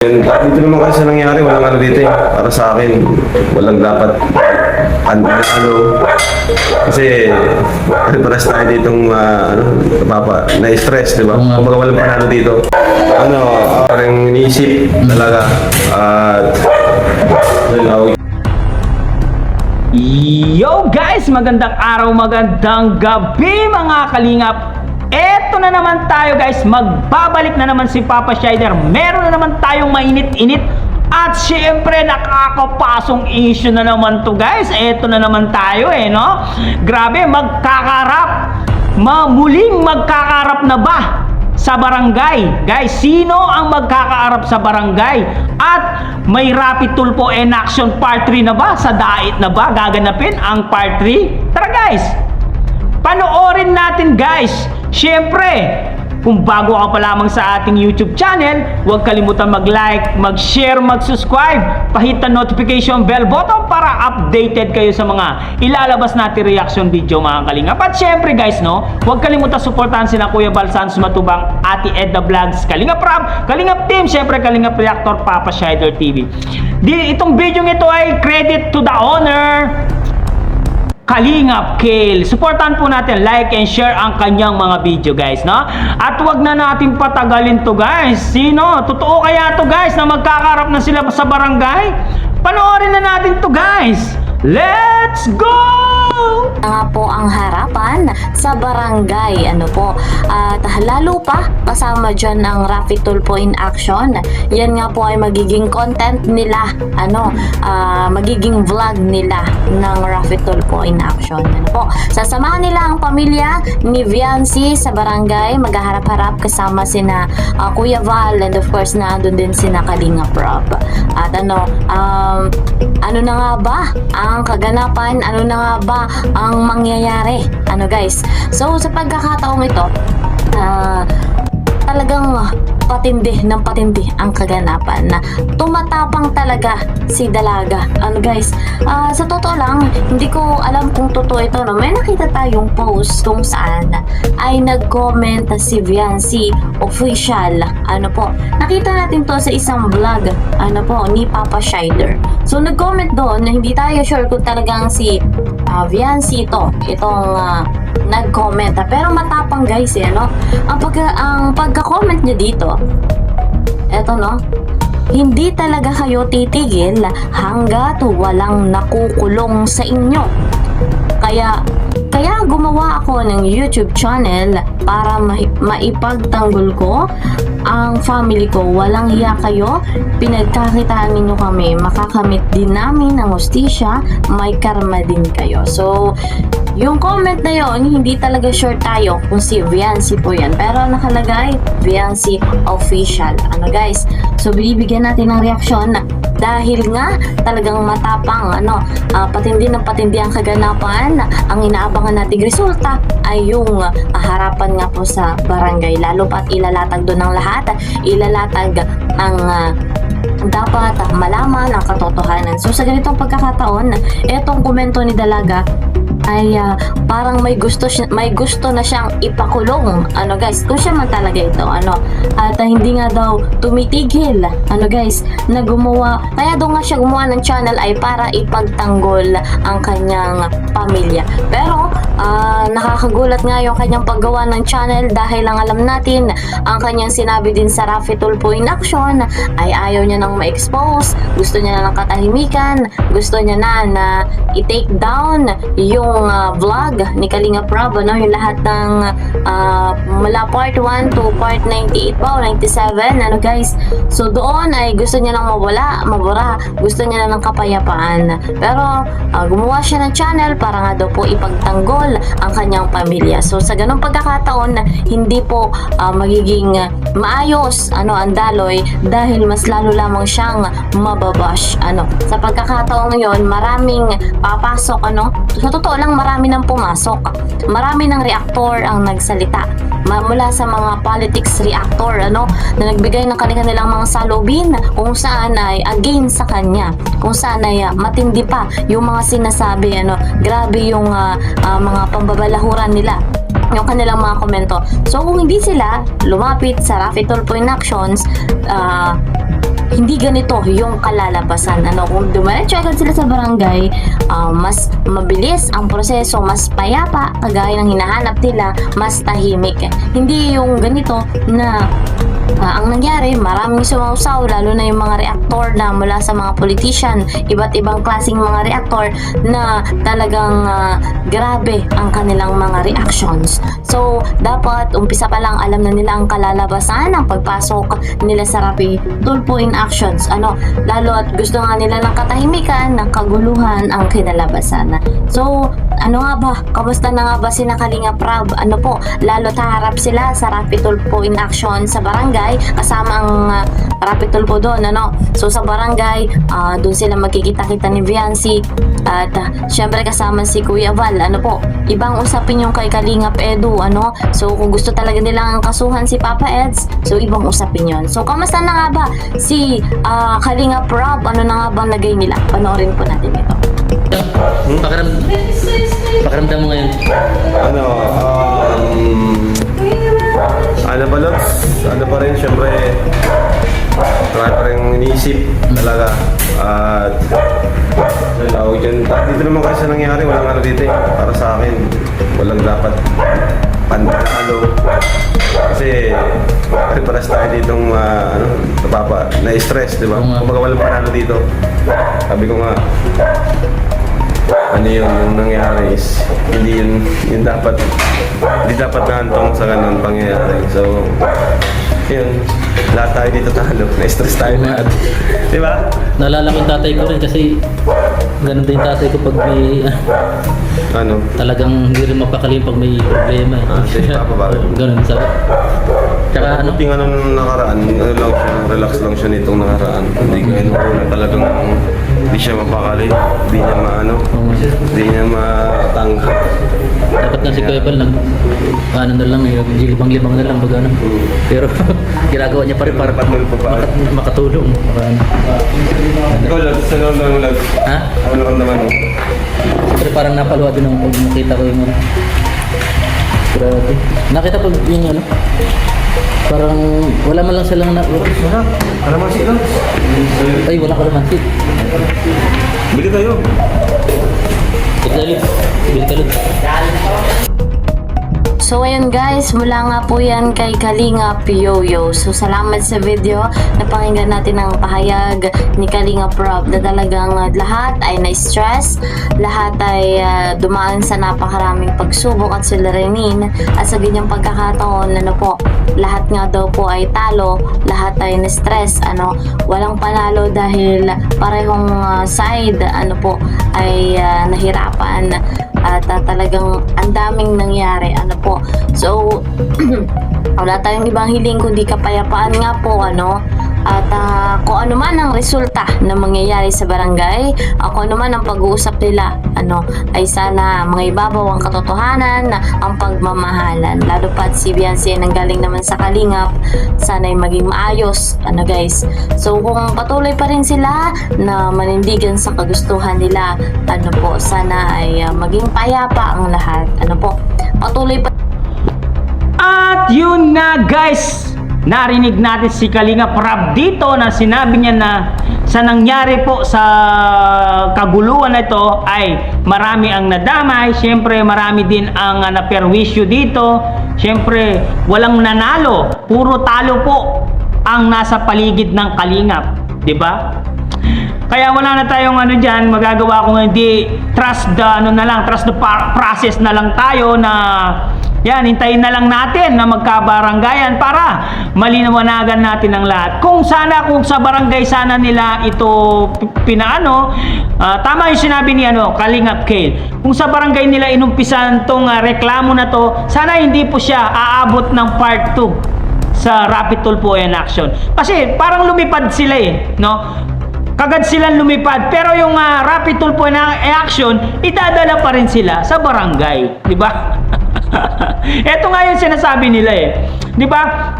And dito naman kasi nangyari, walang ano dito eh. Para sa akin, walang dapat ano. Kasi pares tayo ditong na-stress, di ba? Kumbaga walang panalo dito. Parang iniisip talaga. At Yo guys! Magandang araw, magandang gabi mga kalingap. Eto na naman tayo guys, magbabalik na naman si Papa Shider. Meron na naman tayong mainit-init at syempre nakakapasong issue na naman to guys. Eto na naman tayo no? Grabe, muling magkakaharap na ba sa barangay? Guys, sino ang magkakaharap sa barangay? At may rapid tulpo and action part 3 na ba? Sa dait na ba gaganapin ang part 3? Tara guys, panoorin natin guys. Siyempre, kung bago ka pa lamang sa ating YouTube channel, huwag kalimutan mag-like, mag-share, mag-subscribe, pahit ang notification bell button para updated kayo sa mga ilalabas natin reaction video mga kalingap. At siyempre guys, huwag kalimutan suportahan sila Kuya Balsan Sumatubang, Ate Edda Vlogs, Kalingap Rab, Kalingap Team, siyempre Kalingap Reactor, Papa Shider TV. Itong video ito ay credit to the owner, Kalingap Kale. Supportan po natin, like and share ang kanyang mga video guys, At wag na natin patagalin to guys. Sino? Totoo kaya to guys na magkakaharap na sila sa barangay? Panoorin na natin to guys. Let's go! Nga po ang harapan sa barangay, at lalo pa kasama dyan ang Rafi Tulfo in action. Yan nga po ay magiging content nila, magiging vlog nila ng Rafi Tulfo in action. Sasamahan nila ang pamilya ni Viancy sa barangay, maghaharap-harap kasama sina Kuya Val, and of course na doon din sina Kalingap Rob. At ano na nga ba ang kaganapan, ano na nga ba ang mangyayari, guys. So sa pagkakataong ito, talagang patindi ng patindi ang kaganapan na tumatapang talaga si Dalaga. Guys, sa totoo lang, hindi ko alam kung totoo ito, May nakita tayong post kung saan ay nag-comment si Viancy official. Nakita natin to sa isang vlog, ni Papa Shider. So nag-comment doon na hindi tayo sure kung talagang si Viancy itong nag-comment, pero matapang guys ang pagka-comment niya dito, hindi talaga kayo titigil hanggat walang nakukulong sa inyo. Kaya gumawa ako ng YouTube channel para maipagtanggol ko ang family ko. Walang hiya kayo, pinagkakitaan ninyo kami, makakamit din namin ang hustisya, may karma din kayo. So yung comment na yon, hindi talaga sure tayo kung si Viancy po yan, pero nakalagay Viancy official. Guys, so binibigyan natin ng reaksyon dahil nga talagang matapang, patindi ng patindi ang kaganapan. Ang inaabangan nating resulta ay yung harapan nga po sa barangay, lalo pat ilalatag doon ng lahat, ilalatag ang dapat malaman, ang katotohanan. So sa ganitong pagkakataon, etong komento ni Dalaga ay parang may gusto na siyang ipakulong, guys, kung siya man talaga ito, at hindi nga daw tumitigil, guys, na gumawa. Kaya daw nga siya gumawa ng channel ay para ipagtanggol ang kanyang pamilya. Pero nakakagulat nga yung kanyang paggawa ng channel dahil ang alam natin, ang kanyang sinabi din sa Rafi Tulfo in action ay ayaw niya nang ma-expose, gusto niya na ng katahimikan, gusto niya na i-take down yung vlog ni Kalingap Rob, yung lahat ng mula part 1 to part 98 pa o 97, guys. So doon ay gusto niya nang mabura, gusto niya na ng kapayapaan. Pero gumawa siya ng channel para nga daw po ipagtanggol ang kanyang pamilya. So sa ganung pagkakataon, hindi po magiging maayos ang daloy dahil mas lalo lamang siyang mababash. Sa pagkakataon ngayon, maraming papasok, sa totoo lang marami nang pumasok, marami ng reactor ang nagsalita mula sa mga politics reactor na nagbigay ng kanilang mga salubin kung saan ay against sa kanya, kung saan ay matindi pa yung mga sinasabi, grabe yung mga pambabalahuran nila, yung kanilang mga komento. So kung hindi sila lumapit sa Rafi Tulfo in actions, hindi ganito yung kalalabasan. Ano, kung dumiretso agad sila sa barangay, mas mabilis ang proseso, mas payapa, kagaya ng hinahanap nila, mas tahimik. Hindi yung ganito na ang nangyari, maraming sumausaw, lalo na yung mga reaktor na mula sa mga politician, iba't ibang klaseng mga reaktor na talagang grabe ang kanilang mga reactions. So, dapat umpisa pa lang alam na nila ang kalalabasan ng pagpasok nila sa Rapi Tulfo in actions. Ano, lalo at gusto nga nila ng katahimikan, ng kaguluhan ang kinalabasan. So, ano nga ba? Kamusta na nga ba si Kalinga Prab? Ano po, lalo taharap sila sa Rapi Tulfo in action sa barangay, kasama ang Rapi Tulfo doon, ano? So sa barangay, doon sila magkikita-kita ni Viancy at syempre kasama si Kuya Val, ano po? Ibang usapin yung kay Kalingap Edu, ano? So kung gusto talaga nilang kasuhan si Papa Eds, so ibang usapin yon. So kamusta na nga ba si Kalinga Prab? Ano na nga bang lagay nila? Panoorin po natin ito. Pakiramdam mo ngayon. Ano ba, Lods? Ano pa rin, syempre, marami pa rin iniisip talaga. At, tawag dyan, dito naman kasi nangyari, walang ano dito eh. Para sa akin, walang dapat panalo. Kasi, paras tayo ditong, na-stress, di ba? Kumbaga walang panalo dito. Sabi ko nga, ano yung nangyari is hindi yun dapat nahantong sa ganun pangyayari. So yun, lahat tayo dito talo, na-stress tayo lahat, di ba? Naalala ko yung tatay ko rin kasi ganun din yung tatay ko pag may talagang hindi rin mapakali pag may problema eh. Sige, Papa, bakit? Ganun sa tsaka ano, Buti nga nung nakaraan, relax lang siya nitong nakaraan. Hindi kaya nung una talagang hindi siya mapakali, hindi niya matanggap. dapat nga si Kuya Bal ano na lang, libang-libang na lang baga ano. Pero ginagawa niya pa rin para makatulong. Ikaw, Lods, sa naman mo, Lods? Ha? Ano naman mo? Pero parang napaluha din ako pag nakita ko yung ano. Grabe. Nakita pag yung ano, parang wala man lang silang Wala. Kalamansi, Lods. ay wala ka naman sit. Bili tayo. Bili ka lang. So ayun guys, mula nga po yan kay Kalinga Yoyo. So salamat sa video. Napakinggan natin ang pahayag ni Kalinga Prab na talagang lahat ay na-stress, lahat ay dumaan sa napakaraming pagsubok at suliranin, at sa ganyang pagkakataon, ano po, lahat nga daw po ay talo, lahat ay na-stress, ano, walang panalo dahil parehong side, ano po, ay nahirapan. At talagang ang daming nangyari, ano po. So wala tayong ibang hiling kundi kapayapaan nga po, ano. At kung ano man ang resulta na mangyayari sa barangay, kung ano man ang pag-uusap nila, ano, ay sana mga ibabaw ang katotohanan, ang pagmamahalan. Lalo pa si Viancy ay nanggaling naman sa Kalingap, sana ay maging maayos, ano guys. So kung patuloy pa rin sila na manindigan sa kagustuhan nila, ano po, sana ay maging payapa ang lahat, ano po. Patuloy pa. At yun nga guys, narinig natin si Kalinga Prab dito na sinabi niya na sa nangyari po sa kaguluhan na ito ay marami ang nadamay, syempre marami din ang naperwisyo dito, syempre walang nanalo, puro talo po ang nasa paligid ng Kalingap, di ba? Kaya wala na tayong diyan, magagawa kung hindi trust the process na lang tayo na yan, hintayin na lang natin na magkabaranggayan para malinawagan natin ang lahat. Kung sa barangay sana nila ito tama yung sinabi ni Kalingap Kale. Kung sa barangay nila inumpisan tong reklamo na to, sana hindi po siya aabot ng part 2 sa Rapi Tulfo in action. Kasi parang lumipad sila no? Kagad silang lumipad, pero yung Rapi Tulfo in action, idadala pa rin sila sa barangay, di ba? Ito nga yung sinasabi nila di ba?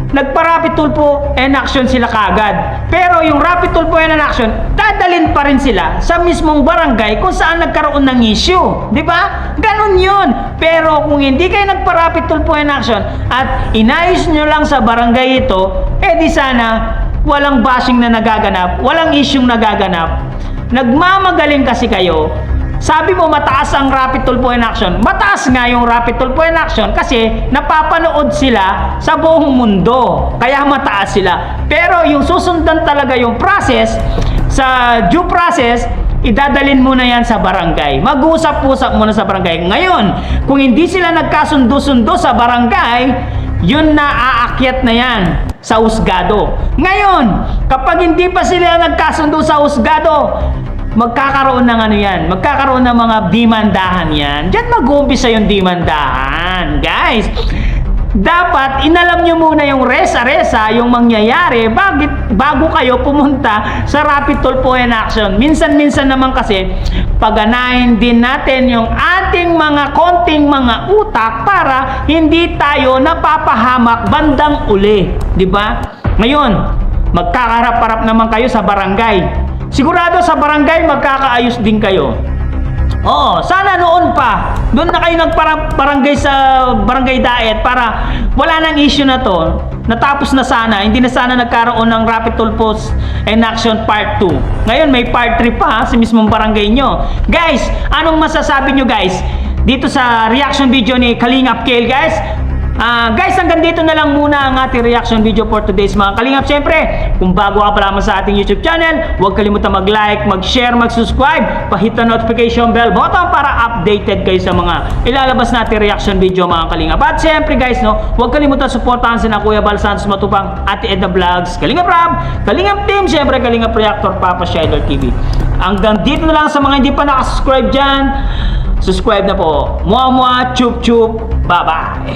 Nagpa-Rapi Tulfo in action sila kagad, pero yung Rapi Tulfo in action, dadalhin pa rin sila sa mismong barangay kung saan nagkaroon ng issue, di ba? Ganun yun. Pero kung hindi kayo nagpa-Rapi Tulfo in action at inayos nyo lang sa barangay ito, di sana walang bashing na nagaganap, walang isyung nagaganap. Nagmamagaling kasi kayo. Sabi mo mataas ang rapid tulpo in action. Mataas nga yung rapid tulpo in action kasi napapanood sila sa buong mundo. Kaya mataas sila. Pero yung susundan talaga yung process, sa due process, idadalin muna yan sa barangay. Mag-usap-usap muna sa barangay. Ngayon, kung hindi sila nagkasundo-sundo sa barangay, yun na aakyat na yan sa husgado. Ngayon, kapag hindi pa sila nagkasundo sa husgado, magkakaroon ng ano yan, magkakaroon ng mga dimandahan yan. Diyan mag-uumpisa yung dimandahan, guys. Dapat inalam nyo muna yung resa-resa, yung mangyayari bago kayo pumunta sa rapid tulpo in action. Minsan-minsan naman kasi paganahin din natin yung ating mga konting mga utak para hindi tayo napapahamak bandang uli, di ba? Ngayon, magkakarap-harap naman kayo sa barangay. Sigurado sa barangay magkakaayos din kayo. Oo, sana noon pa. Doon na kayo nagbarangay sa barangay diet para wala nang issue na to. Natapos na sana, hindi na sana nagkaroon ng rapid tulpo in action part 2. Ngayon may part 3 pa sa mismong barangay nyo. Guys, anong masasabi nyo guys? Dito sa reaction video ni Kalingap Kale guys. Guys, hanggang dito na lang muna ang ating reaction video for today's mga Kalingap. Siyempre, kung bago ka pa lamang sa ating YouTube channel, huwag kalimutan mag-like, mag-share, mag-subscribe, pahit na notification bell button para updated kayo sa mga ilalabas natin reaction video mga Kalingap. At siyempre guys, no, huwag kalimutan supportahan sina Kuya Bal Santos Matupang, Ate Edna Vlogs, Kalingap Rob, Kalingap Team, siyempre Kalingap Reactor, Papa Shadow TV. Hanggang dito na lang sa mga hindi pa nakasubscribe dyan, subscribe na po. Mua mua, chup chup, bye bye.